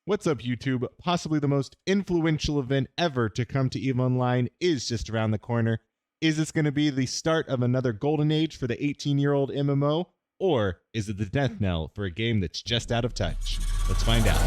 What's up, YouTube? Possibly the most influential event ever to come to EVE Online is just around the corner. Is this going to be the start of another golden age for the 18-year-old MMO? Or is it the death knell for a game that's just out of touch? Let's find out.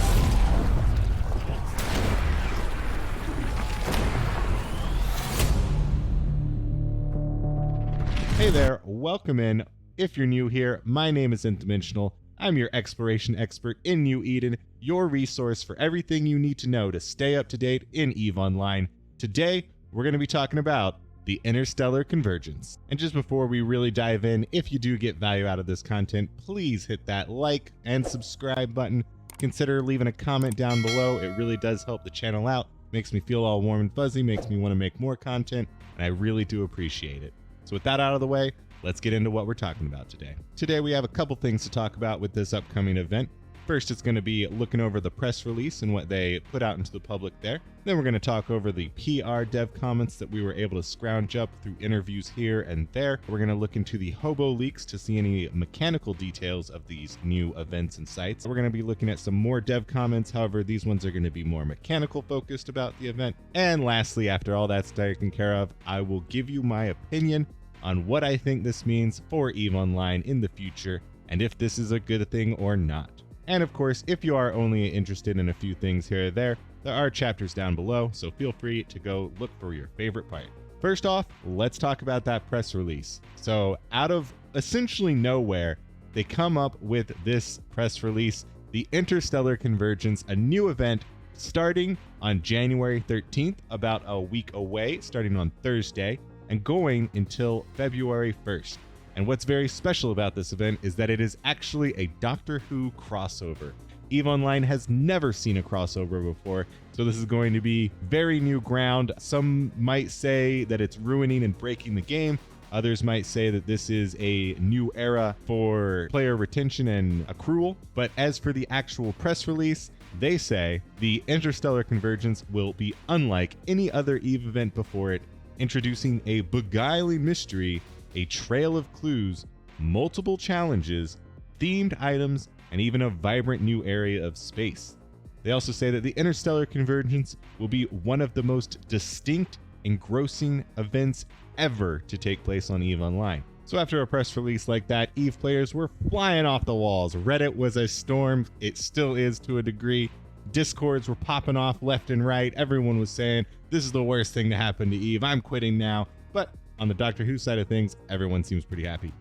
Hey there, welcome in. If you're new here, my name is Interdimensional. I'm your exploration expert in New Eden, your resource for everything you need to know to stay up to date in EVE Online. Today, we're going to be talking about the interstellar convergence. And just before we really dive in, if you do get value out of this content, please hit that like and subscribe button. Consider leaving a comment down below. It really does help the channel out. Makes me feel all warm and fuzzy, makes me want to make more content, and I really do appreciate it. So with that out of the way, let's get into what we're talking about today. Today we have a couple things to talk about with this upcoming event. First, it's going to be looking over the press release and what they put out into the public there. Then we're going to talk over the PR dev comments that we were able to scrounge up through interviews here and there. We're going to look into the Hoboleaks to see any mechanical details of these new events and sites. We're going to be looking at some more dev comments. However, these ones are going to be more mechanical focused about the event. And lastly, after all that's taken care of, I will give you my opinion on what I think this means for EVE Online in the future, and if this is a good thing or not. And of course, if you are only interested in a few things here or there are chapters down below, so feel free to go look for your favorite part. First off, let's talk about that press release. So out of essentially nowhere, they come up with this press release, the Interstellar Convergence, a new event starting on January 13th, about a week away, starting on Thursday, and going until February 1st. And what's very special about this event is that it is actually a Doctor Who crossover. EVE Online has never seen a crossover before, so this is going to be very new ground. Some might say that it's ruining and breaking the game. Others might say that this is a new era for player retention and accrual. But as for the actual press release, they say the Interstellar Convergence will be unlike any other EVE event before it, introducing a beguiling mystery, a trail of clues, multiple challenges, themed items, and even a vibrant new area of space. They also say that the Interstellar Convergence will be one of the most distinct, engrossing events ever to take place on EVE Online. So after a press release like that, EVE players were flying off the walls. Reddit was a storm. It still is to a degree. Discords were popping off left and right. Everyone was saying, this is the worst thing to happen to EVE. I'm quitting now. But on the Doctor Who side of things, everyone seems pretty happy.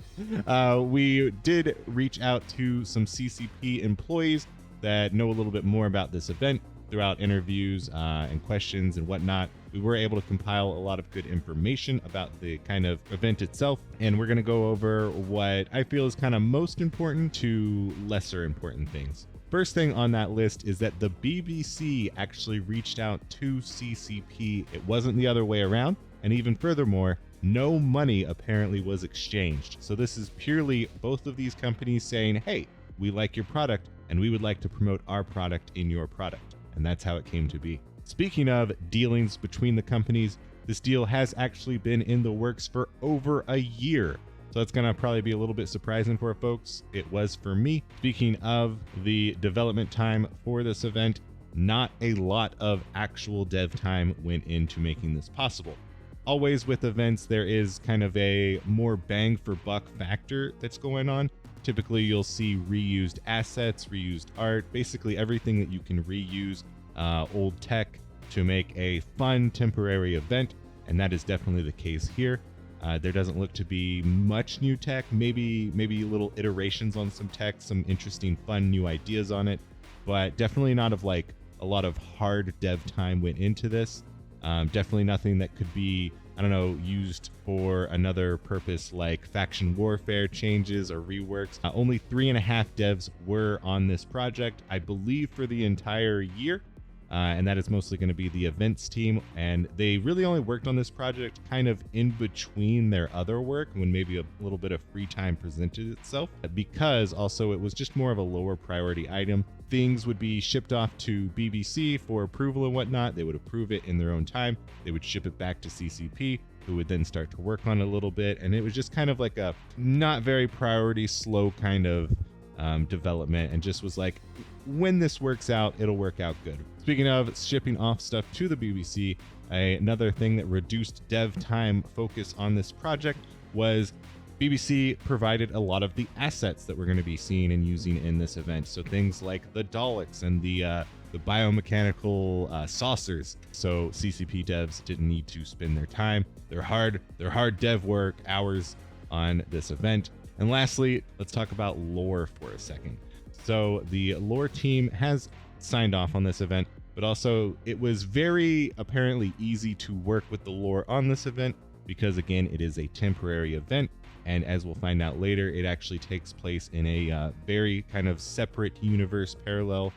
We did reach out to some CCP employees that know a little bit more about this event. Throughout interviews and questions and whatnot, we were able to compile a lot of good information about the kind of event itself. And we're going to go over what I feel is kind of most important to lesser important things. First thing on that list is that the BBC actually reached out to CCP. It wasn't the other way around. And even furthermore, no money apparently was exchanged. So this is purely both of these companies saying, hey, we like your product and we would like to promote our product in your product. And that's how it came to be. Speaking of dealings between the companies, this deal has actually been in the works for over a year. So that's going to probably be a little bit surprising for folks. It was for me. Speaking of the development time for this event, not a lot of actual dev time went into making this possible. Always with events, there is kind of a more bang for buck factor that's going on. Typically, you'll see reused assets, reused art, basically everything that you can reuse old tech to make a fun temporary event. And that is definitely the case here. There doesn't look to be much new tech, maybe little iterations on some tech, some interesting, fun new ideas on it, but definitely not of like a lot of hard dev time went into this. Definitely nothing that could be, I don't know, used for another purpose like faction warfare changes or reworks. Only 3.5 devs were on this project, I believe, for the entire year. And that is mostly going to be the events team. And they really only worked on this project kind of in between their other work when maybe a little bit of free time presented itself, because also it was just more of a lower priority item. Things would be shipped off to BBC for approval and whatnot. They would approve it in their own time. They would ship it back to CCP, who would then start to work on it a little bit. And it was just kind of like a not very priority, slow kind of development, and just was like, when this works out, it'll work out good. Speaking of shipping off stuff to the BBC, another thing that reduced dev time focus on this project was BBC provided a lot of the assets that we're going to be seeing and using in this event. So things like the Daleks and the biomechanical saucers. So CCP devs didn't need to spend their time, their hard dev work hours on this event. And lastly, let's talk about lore for a second. So the lore team has signed off on this event, but also it was very apparently easy to work with the lore on this event because, again, it is a temporary event. And as we'll find out later, it actually takes place in a very kind of separate universe parallel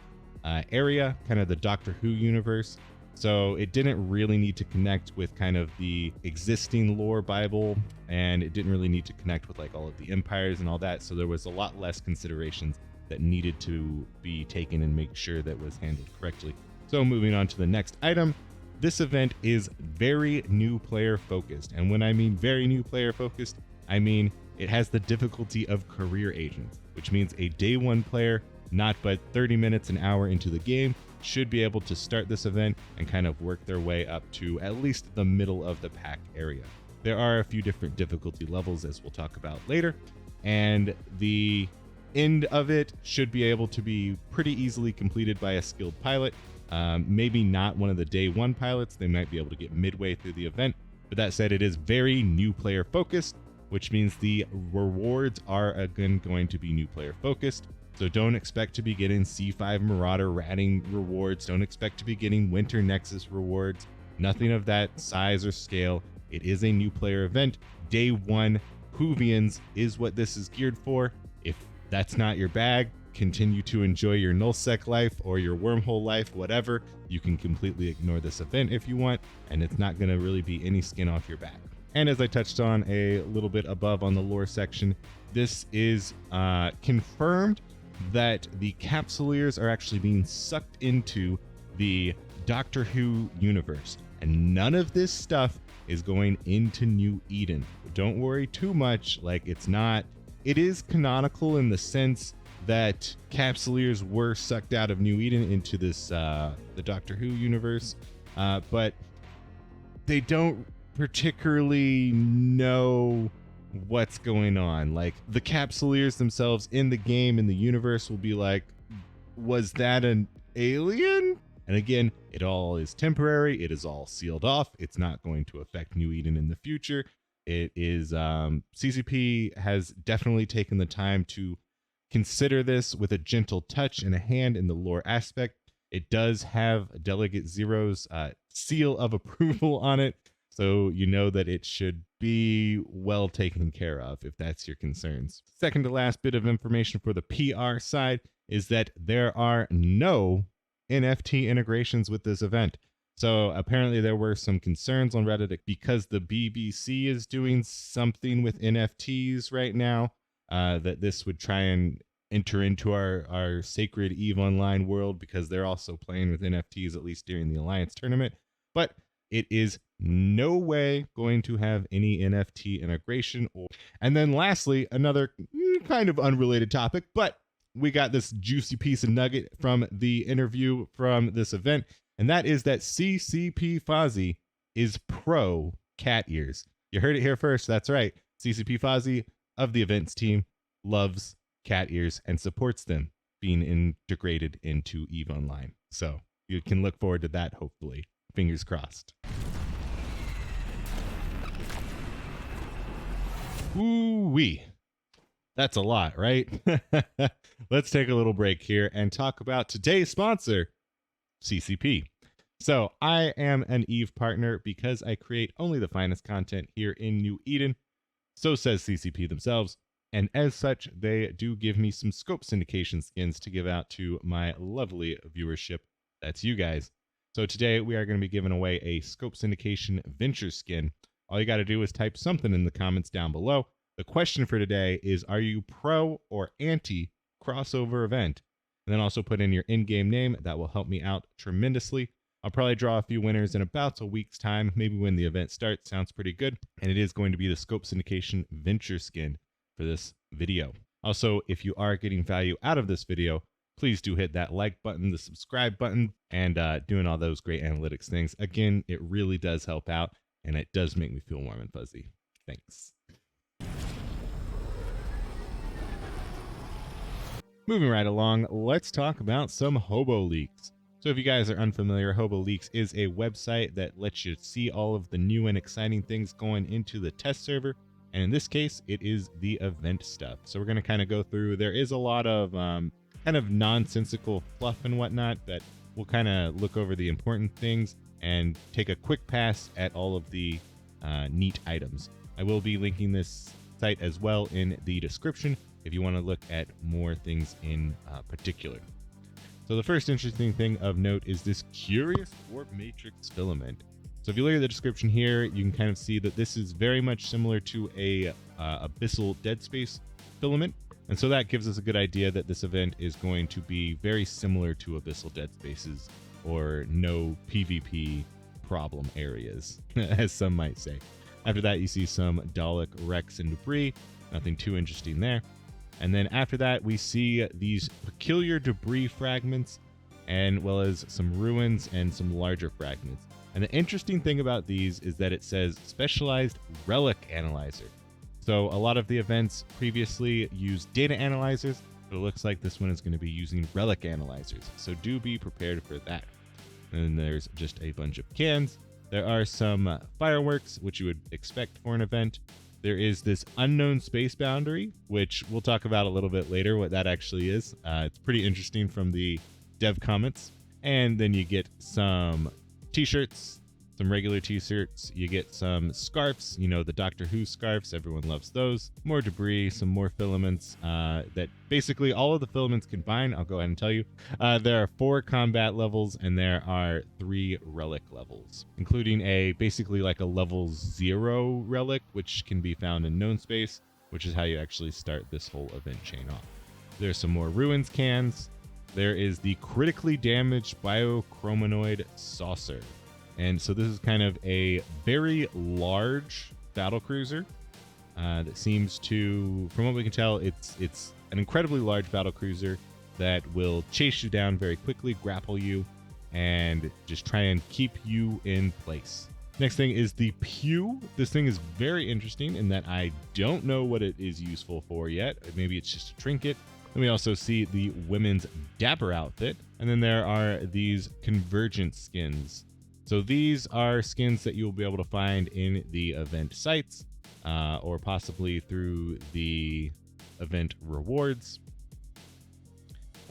area, kind of the Doctor Who universe. So it didn't really need to connect with kind of the existing lore Bible, and it didn't really need to connect with like all of the empires and all that. So there was a lot less considerations that needed to be taken and make sure that was handled correctly. So moving on to the next item, this event is very new player focused. And when I mean very new player focused, I mean it has the difficulty of career agents, which means a day one player, not but 30 minutes, an hour into the game, should be able to start this event and kind of work their way up to at least the middle of the pack area. There are a few different difficulty levels, as we'll talk about later, and the end of it should be able to be pretty easily completed by a skilled pilot. Maybe not one of the day one pilots. They might be able to get midway through the event. But that said, it is very new player focused, which means the rewards are again going to be new player focused. So don't expect to be getting C5 Marauder ratting rewards. Don't expect to be getting Winter Nexus rewards. Nothing of that size or scale. It is a new player event. Day one Whovians is what this is geared for. If that's not your bag, continue to enjoy your nullsec life or your wormhole life, whatever. You can completely ignore this event if you want, and it's not going to really be any skin off your back. And as I touched on a little bit above on the lore section, this is confirmed that the Capsuleers are actually being sucked into the Doctor Who universe, and none of this stuff is going into New Eden. But don't worry too much. Like, it is canonical in the sense that Capsuleers were sucked out of New Eden into this the Doctor Who universe, but they don't particularly know what's going on. Like, the Capsuleers themselves in the game, in the universe, will be like, was that an alien? And again, it all is temporary. It is all sealed off. It's not going to affect New Eden in the future. It is CCP has definitely taken the time to consider this with a gentle touch and a hand in the lore aspect. It does have Delegate Zero's seal of approval on it, so you know that it should be well taken care of if that's your concerns. Second to last bit of information for the PR side is that there are no NFT integrations with this event. So apparently there were some concerns on Reddit because the BBC is doing something with NFTs right now, that this would try and enter into our sacred EVE Online world, because they're also playing with NFTs, at least during the Alliance tournament. But it is no way going to have any NFT integration. And then lastly, another kind of unrelated topic, but we got this juicy piece of nugget from the interview from this event, and that is that CCP Fozzie is pro cat ears. You heard it here first. That's right. CCP Fozzie of the events team loves cat ears and supports them being integrated into EVE Online. So you can look forward to that, hopefully. Fingers crossed. Ooh-wee. That's a lot, right? Let's take a little break here and talk about today's sponsor, CCP. So I am an EVE partner because I create only the finest content here in New Eden. So says CCP themselves. And as such, they do give me some scope syndication skins to give out to my lovely viewership. That's you guys. So today we are going to be giving away a scope syndication venture skin. All you got to do is type something in the comments down below. The question for today is, are you pro or anti crossover event? And then also put in your in-game name. That will help me out tremendously. I'll probably draw a few winners in about a week's time, maybe when the event starts. Sounds pretty good. And it is going to be the scope syndication venture skin for this video. Also, if you are getting value out of this video, please do hit that like button, the subscribe button, and doing all those great analytics things. Again, it really does help out, and it does make me feel warm and fuzzy. Thanks. Moving right along, let's talk about some Hoboleaks. So if you guys are unfamiliar, Hoboleaks is a website that lets you see all of the new and exciting things going into the test server. And in this case, it is the event stuff. So we're going to kind of go through. There is a lot of kind of nonsensical fluff and whatnot, but we'll kind of look over the important things and take a quick pass at all of the neat items. I will be linking this site as well in the description if you want to look at more things in particular. So the first interesting thing of note is this curious warp matrix filament. So if you look at the description here, you can kind of see that this is very much similar to a Abyssal dead space filament. And so that gives us a good idea that this event is going to be very similar to Abyssal dead spaces, or no PvP problem areas, as some might say. After that, you see some Dalek wrecks and debris. Nothing too interesting there. And then after that, we see these peculiar debris fragments, and well as some ruins and some larger fragments. And the interesting thing about these is that it says specialized relic analyzer. So a lot of the events previously used data analyzers, but it looks like this one is going to be using relic analyzers. So do be prepared for that. And then there's just a bunch of cans. There are some fireworks, which you would expect for an event. There is this unknown space boundary, which we'll talk about a little bit later, what that actually is. It's pretty interesting from the dev comments. And then you get some t-shirts, some regular t-shirts. You get some scarves, you know, the Doctor Who scarves. Everyone loves those. More debris, some more filaments that basically all of the filaments combined. I'll go ahead and tell you. There are 4 combat levels and there are 3 relic levels, including basically like a level 0 relic, which can be found in known space, which is how you actually start this whole event chain off. There's some more ruins cans. There is the critically damaged biochromanoid saucer. And so this is kind of a very large battlecruiser that seems to, from what we can tell, it's an incredibly large battlecruiser that will chase you down very quickly, grapple you, and just try and keep you in place. Next thing is the pew. This thing is very interesting in that I don't know what it is useful for yet. Maybe it's just a trinket. Then we also see the women's dapper outfit. And then there are these convergent skins. So these are skins that you'll be able to find in the event sites or possibly through the event rewards.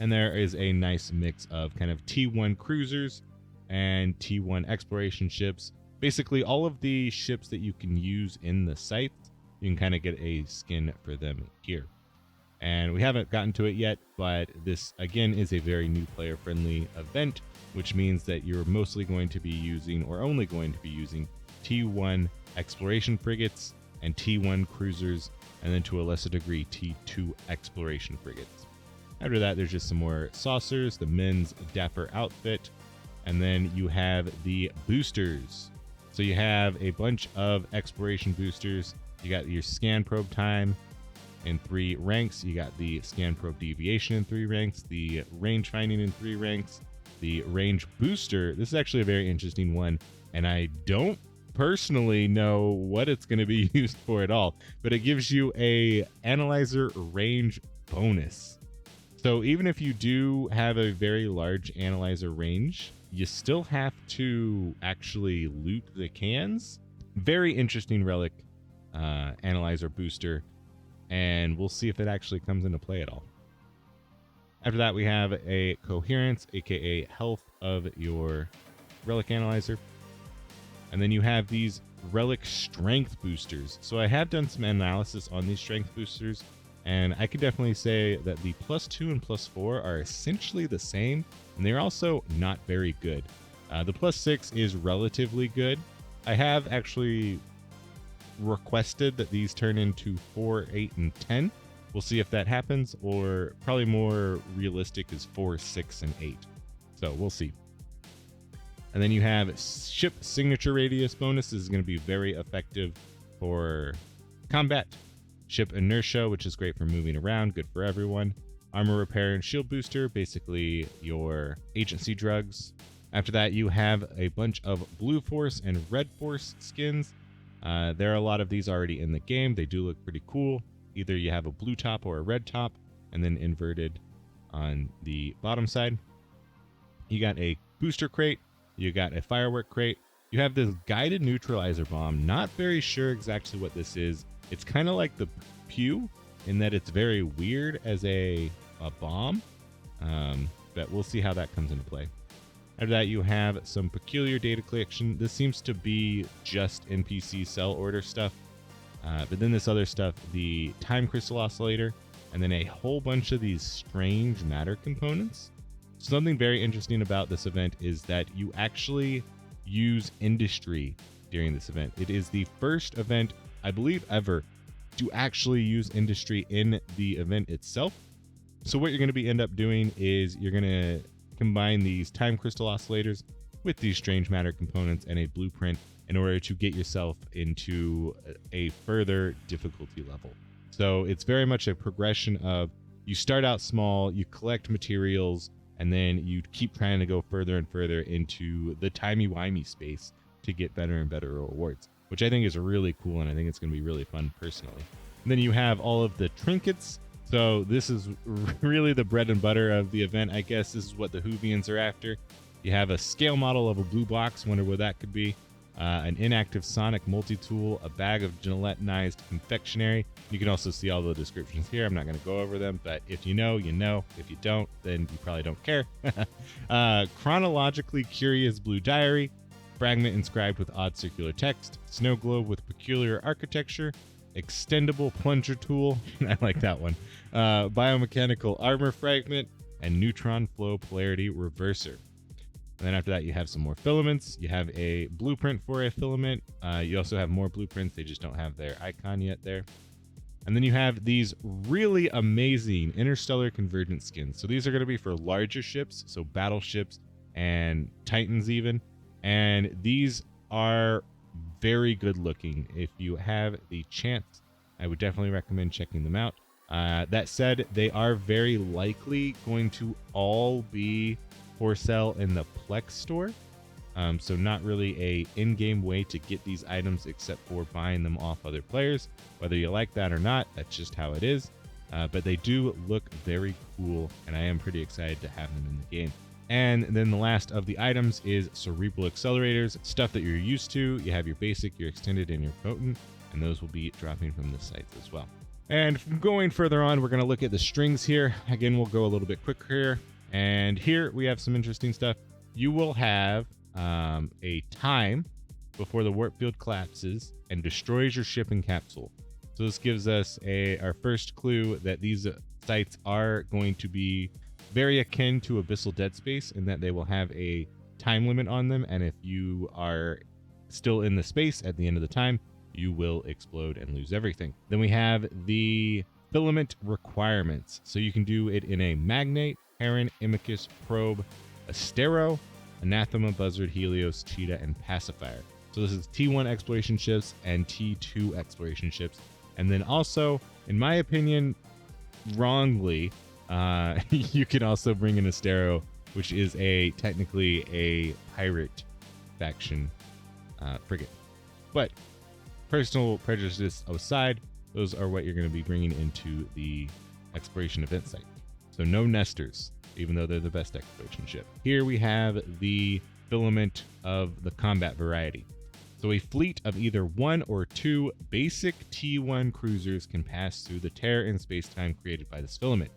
And there is a nice mix of kind of T1 cruisers and T1 exploration ships. Basically all of the ships that you can use in the site, you can kind of get a skin for them here. And we haven't gotten to it yet, but this again is a very new player friendly event, which means that you're mostly going to be using, or only going to be using, T1 exploration frigates and T1 cruisers, and then to a lesser degree T2 exploration frigates. After that, there's just some more saucers, the men's dapper outfit, and then you have the boosters. So you have a bunch of exploration boosters. You got your scan probe time in 3 ranks. You got the scan probe deviation in 3 ranks, the range finding in 3 ranks, the range booster. This is actually a very interesting one, and I don't personally know what it's going to be used for at all, but it gives you a analyzer range bonus. So even if you do have a very large analyzer range, you still have to actually loot the cans. Very interesting relic analyzer booster, and we'll see if it actually comes into play at all. After that, we have a coherence, aka health of your relic analyzer. And then you have these relic strength boosters. So I have done some analysis on these strength boosters, and I could definitely say that the +2 and +4 are essentially the same, and they're also not very good. The +6 is relatively good. I have actually requested that these turn into 4, 8, and 10. We'll see if that happens, or probably more realistic is 4, 6, and 8. So we'll see. And then you have ship signature radius bonus. This is going to be very effective for combat. Ship inertia, which is great for moving around, good for everyone. armor repair and shield booster, basically your agency drugs. After that, you have a bunch of blue force and red force skins. There are a lot of these already in the game. They do look pretty cool. Either you have a blue top or a red top, and then inverted on the bottom side. You got a booster crate. You got a firework crate. You have this guided neutralizer bomb. Not very sure exactly what this is. It's kind of like the Pew in that it's very weird as a bomb, but we'll see how that comes into play. After that, you have some peculiar data collection. This seems to be just NPC sell order stuff, but then this other stuff, the time crystal oscillator, and then a whole bunch of these strange matter components. Something very interesting about this event is that you actually use industry during this event. It is the first event, I believe, ever to actually use industry in the event itself. So what you're going to end up doing is you're going to combine these time crystal oscillators with these strange matter components and a blueprint in order to get yourself into a further difficulty level. So it's very much a progression of you start out small, you collect materials, and then you keep trying to go further and further into the timey-wimey space to get better and better rewards, which I think is really cool, and I think it's going to be really fun personally. And then you have all of the trinkets. So this is really the bread and butter of the event. I guess this is what the Whovians are after. You have a scale model of a blue box, wonder what that could be. An inactive sonic multi-tool, a bag of gelatinized confectionery. You can also see all the descriptions here. I'm not going to go over them, but if you know, you know. If you don't, then you probably don't care. Chronologically curious blue diary, fragment inscribed with odd circular text, snow globe with peculiar architecture, extendable plunger tool, I like that one, biomechanical armor fragment, and neutron flow polarity reverser. And then after that, you have some more filaments. You have a blueprint for a filament. You also have more blueprints. They just don't have their icon yet there. And then you have these really amazing interstellar convergence skins. So these are going to be for larger ships, so battleships and Titans even. And these are very good looking. If you have the chance, I would definitely recommend checking them out. That said, they are very likely going to all be for sale in the Plex store. So not really a in-game way to get these items except for buying them off other players. Whether you like that or not, that's just how it is. But they do look very cool, and I am pretty excited to have them in the game. And then the last of the items is cerebral accelerators, stuff that you're used to. You have your basic, your extended, and your potent, and those will be dropping from the sites as well. And going further on, we're going to look at the strings here. Again, we'll go a little bit quicker here. And here we have some interesting stuff. You will have a time before the warp field collapses and destroys your shipping capsule. So this gives us our first clue that these sites are going to be very akin to Abyssal Dead Space in that they will have a time limit on them, and if you are still in the space at the end of the time, you will explode and lose everything. Then we have the filament requirements. So you can do it in a Magnate, Heron, Imicus, Probe, Astero, Anathema, Buzzard, Helios, Cheetah, and Pacifier. So this is T1 exploration ships and T2 exploration ships. And then also, in my opinion, wrongly, you can also bring in Astero, which is technically a pirate faction frigate. But personal prejudice aside, those are what you're going to be bringing into the exploration event site. So no nesters, even though they're the best exploration ship. Here we have the filament of the combat variety. So a fleet of either 1 or 2 basic T1 cruisers can pass through the tear in space-time created by this filament.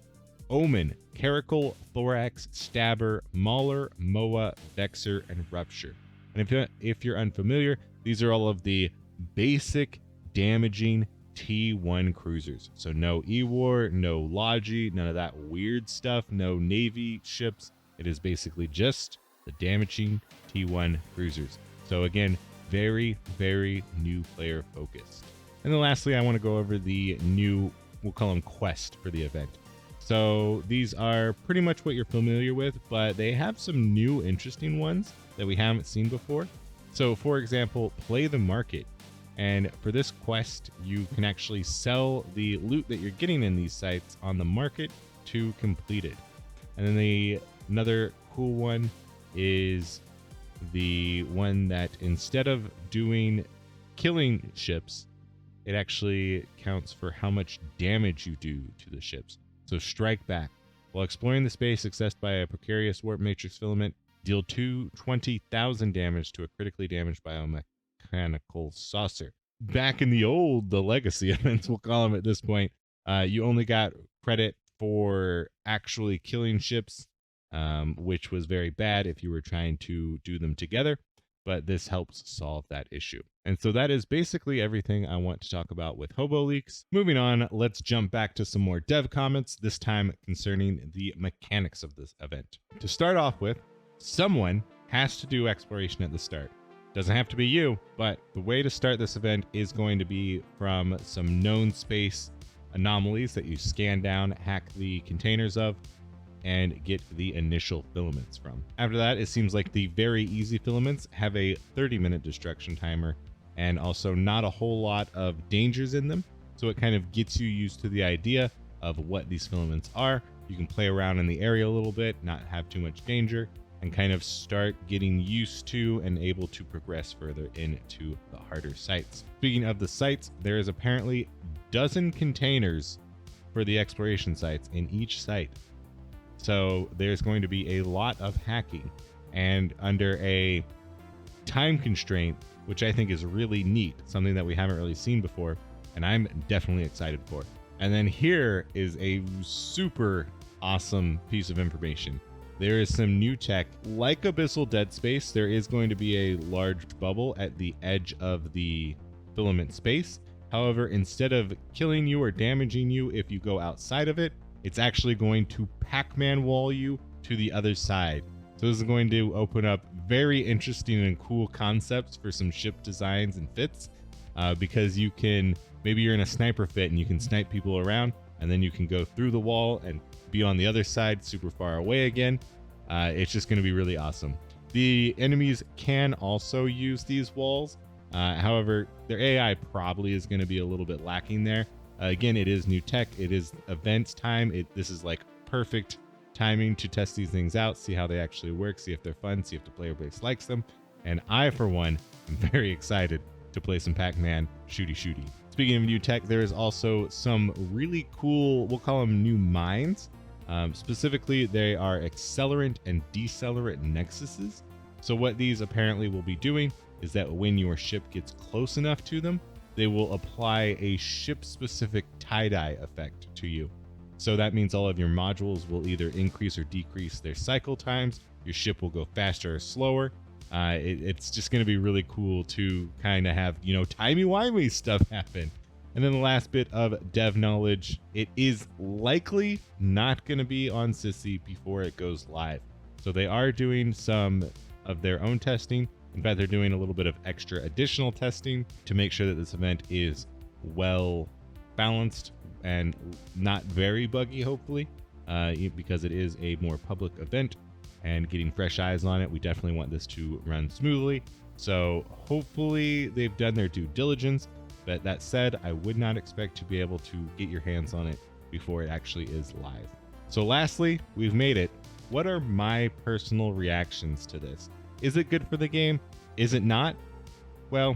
Omen, Caracal, Thorax, Stabber, Mauler, Moa, Vexer, and Rupture. And if you're unfamiliar, these are all of the basic damaging T1 cruisers. So no E-War, no Logi, none of that weird stuff, no Navy ships. It is basically just the damaging T1 cruisers. So again, very, very new player focused. And then lastly, I want to go over the new, we'll call them quest for the event. So these are pretty much what you're familiar with, but they have some new interesting ones that we haven't seen before. So for example, play the market. And for this quest, you can actually sell the loot that you're getting in these sites on the market to completed. And then another cool one is the one that instead of doing killing ships, it actually counts for how much damage you do to the ships. So strike back. While exploring the space accessed by a precarious warp matrix filament, deal 220,000 damage to a critically damaged biomechanical saucer. Back in the legacy events, we'll call them at this point, you only got credit for actually killing ships, which was very bad if you were trying to do them together, but this helps solve that issue. And so that is basically everything I want to talk about with Hoboleaks. Moving on, let's jump back to some more dev comments, this time concerning the mechanics of this event. To start off with, someone has to do exploration at the start. Doesn't have to be you, but the way to start this event is going to be from some known space anomalies that you scan down, hack the containers of, and get the initial filaments from. After that, it seems like the very easy filaments have a 30-minute destruction timer and also not a whole lot of dangers in them. So it kind of gets you used to the idea of what these filaments are. You can play around in the area a little bit, not have too much danger, and kind of start getting used to and able to progress further into the harder sites. Speaking of the sites, there is apparently dozen containers for the exploration sites in each site. So there's going to be a lot of hacking, and under a time constraint, which I think is really neat, something that we haven't really seen before, and I'm definitely excited for. And then here is a super awesome piece of information. There is some new tech. Like Abyssal Dead Space, there is going to be a large bubble at the edge of the filament space. However, instead of killing you or damaging you if you go outside of it, it's actually going to Pac-Man wall you to the other side. So this is going to open up very interesting and cool concepts for some ship designs and fits, because you can, maybe you're in a sniper fit and you can snipe people around, and then you can go through the wall and be on the other side super far away again. It's just going to be really awesome. The enemies can also use these walls. However, their AI probably is going to be a little bit lacking there. Again, it is new tech. It is events time. This is like perfect timing to test these things out, see how they actually work, see if they're fun, see if the player base likes them. And I, for one, am very excited to play some Pac-Man shooty. Speaking of new tech, there is also some really cool, we'll call them new mines. Specifically, they are accelerant and decelerant nexuses. So what these apparently will be doing is that when your ship gets close enough to them, they will apply a ship-specific tie-dye effect to you. So that means all of your modules will either increase or decrease their cycle times. Your ship will go faster or slower. It's just going to be really cool to kind of have, timey-wimey stuff happen. And then the last bit of dev knowledge, it is likely not going to be on Sissy before it goes live. So they are doing some of their own testing. In fact, they're doing a little bit of extra additional testing to make sure that this event is well balanced and not very buggy, hopefully, because it is a more public event and getting fresh eyes on it. We definitely want this to run smoothly. So hopefully they've done their due diligence. But that said, I would not expect to be able to get your hands on it before it actually is live. So lastly, we've made it. What are my personal reactions to this? Is it good for the game? Is it not? Well,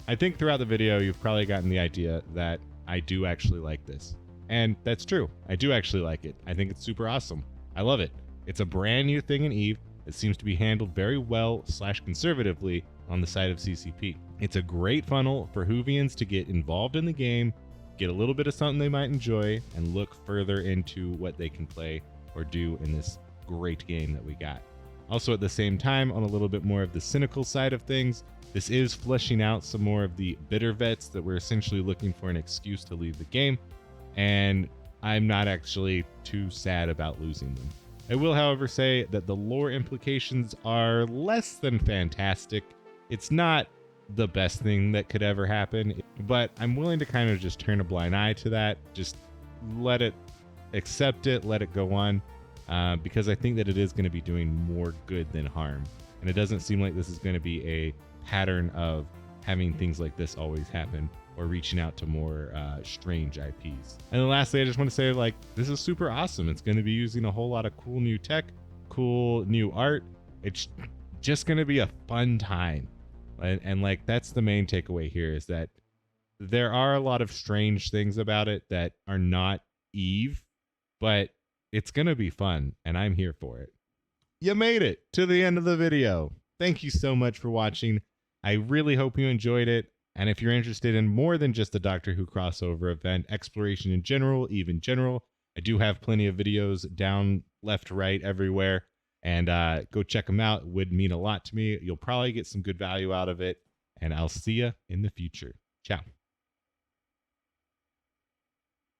I think throughout the video, you've probably gotten the idea that I do actually like this. And that's true. I do actually like it. I think it's super awesome. I love it. It's a brand new thing in EVE. It seems to be handled very well / conservatively on the side of CCP. It's a great funnel for Whovians to get involved in the game, get a little bit of something they might enjoy, and look further into what they can play or do in this great game that we got. Also, at the same time, on a little bit more of the cynical side of things, this is fleshing out some more of the bitter vets that were essentially looking for an excuse to leave the game, and I'm not actually too sad about losing them. I will, however, say that the lore implications are less than fantastic. It's not the best thing that could ever happen, but I'm willing to kind of just turn a blind eye to that. Just let it, accept it, let it go on, because I think that it is going to be doing more good than harm. And it doesn't seem like this is going to be a pattern of having things like this always happen. or reaching out to more strange IPs. And then lastly, I just want to say, like, this is super awesome. It's going to be using a whole lot of cool new tech, cool new art. It's just going to be a fun time. And like, that's the main takeaway here, is that there are a lot of strange things about it that are not Eve, but it's going to be fun, and I'm here for it. You made it to the end of the video. Thank you so much for watching. I really hope you enjoyed it. And if you're interested in more than just the Doctor Who crossover event, exploration in general, even general, I do have plenty of videos down, left, right, everywhere. And go check them out. It would mean a lot to me. You'll probably get some good value out of it. And I'll see you in the future. Ciao.